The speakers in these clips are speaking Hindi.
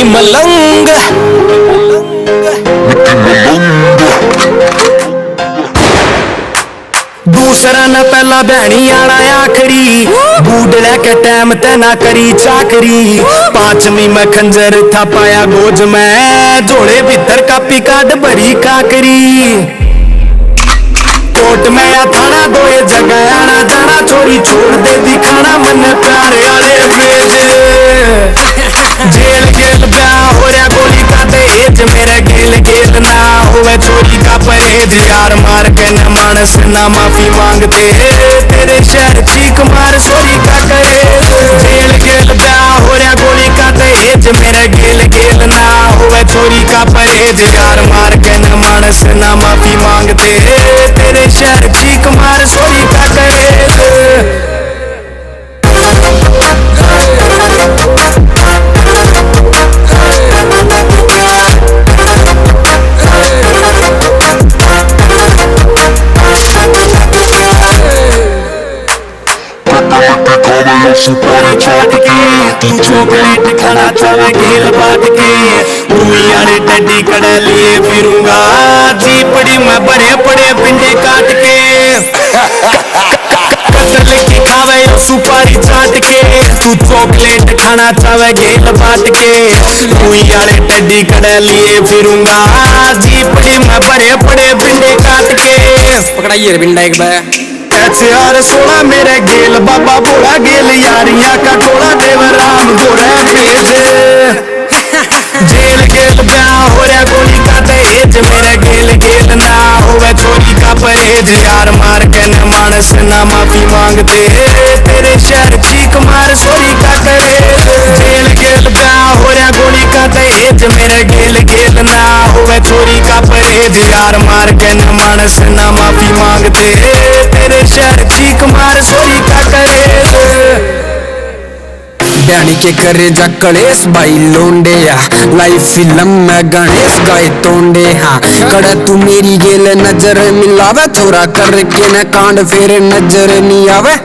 मिट्टी मलंग दूसरा न पहला भैनी आना आखरी बूट लेके टाइम ते ना करी चाकरी। पांचवी में खंजर था पाया गोज में जोड़े भीतर कापी काट भरी काकरी। कोट में या थाना दो ये जगह आना जाना छोरी छोड़ दे दिखाना मन प्यारे आले भेज। जेल गेल ब्याह हो रहा गोली का दहेज मेरे गेल गेल ना होवे चोरी का परहेज। यार मार के न मानस ना माफी मांगते तेरे शहर चीख मार चोरी का करे। जेल गेल ब्याह हो रहा गोली का दहेज मेरे गेल गेल ना होवे चोरी का परहेज। यार मार के न मानस ना माफी मांगते तेरे शहर चीख मार चोरी का करे। सुपारी चाट के तू चॉकलेट खाना चाहे घेल बांट के वाले टड्डी कड़ा लिए फिरूंगा जीपड़ी में बड़े बड़े पिंडे काट के। कतल की खावे सुपारी चाट के तू चॉकलेट खाना चाहे घेल बांट के वाले टड्डी कड़ा लिए फिरूंगा जीपड़ी में बड़े बड़े पिंडे काट के। पकड़ाइए पिंडा एक बार यार सोना मेरे गेल बाबा बोला गेल यारिया का टोला देव राम गोरा भेज। जेल गेल ब्याह हो रहा गोली का दहेज मेरे गेल गेल ना होवे चोरी का परहेज। यार मार के न मानस ना माफी मांगते तेरे शहर चीख मार चोरी का करे। जेल गेल ब्याह हो रहा गोली का दहेज मेरे गेल गेल ना होवे चोरी का परहेज। यार मार के न मानस ना माफी मांगते तेरे शहर चीख मार चोरी का करे। डैनी के करे जा कलेश भाई लोंडे या लाइव फिल्म में गणेश गाय तोंडे। हाँ कड़ा तू मेरी गेल नजर मिलावे थोड़ा करके न कांड फेरे नजर नहीं आवे।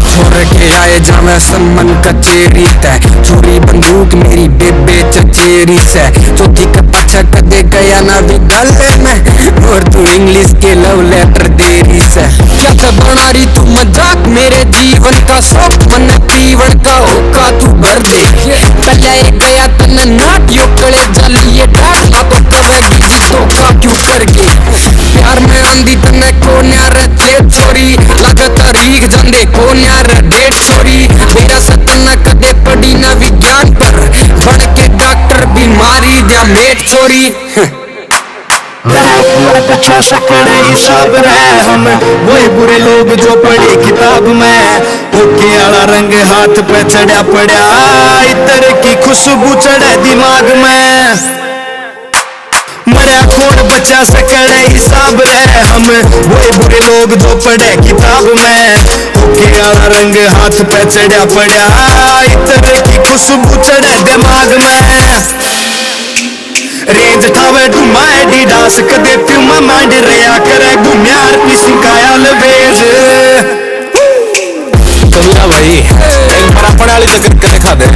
छोड़ के आए जावे सम्मन कचेरी तय चोरी बंदूक मेरी बेबे चचेरी से चौथी का पीछा कदे गया ना भी गले में और तू इंग्लिश के लव लेटर देरी से। क्या बना रही तू मजाक मेरे जीवन का शौक मन पीवन का होका तू भर दे। पहले गया तन नाट यो कड़े जलिए डाट लातो कवेगी जीतो का क्यों करके। प्यार में आंधी तने को न्यार चेत छोरी लागत रीख जंदे को न्यार डेट छोरी। मेरा सतना कदे पड़ी ना विज्ञान पर बढ़ के डॉक्टर बीमारी दिया मेट छोरी। पचास कड़े हिसाब रहे हम वही बुरे लोग जो पढ़े किताब में। ओके आला रंग हाथ पे चढ़ा पड़ा इतर की खुशबू चढ़े दिमाग में। मरा कौन बचा सकड़े हिसाब रहे हम वही बुरे लोग जो पढ़े किताब में। ओके आला रंग हाथ पे चढ़ा पड़ा इतर की खुशबू चढ़े दिमाग में। रेंज ठावे डूमा एडिडास कदे प्यूमा मांड रया करे घुम्यार किसी कायल भेज। कमिया भाई एक बड़ा पड़ा वाली चक्कर दिखा दे।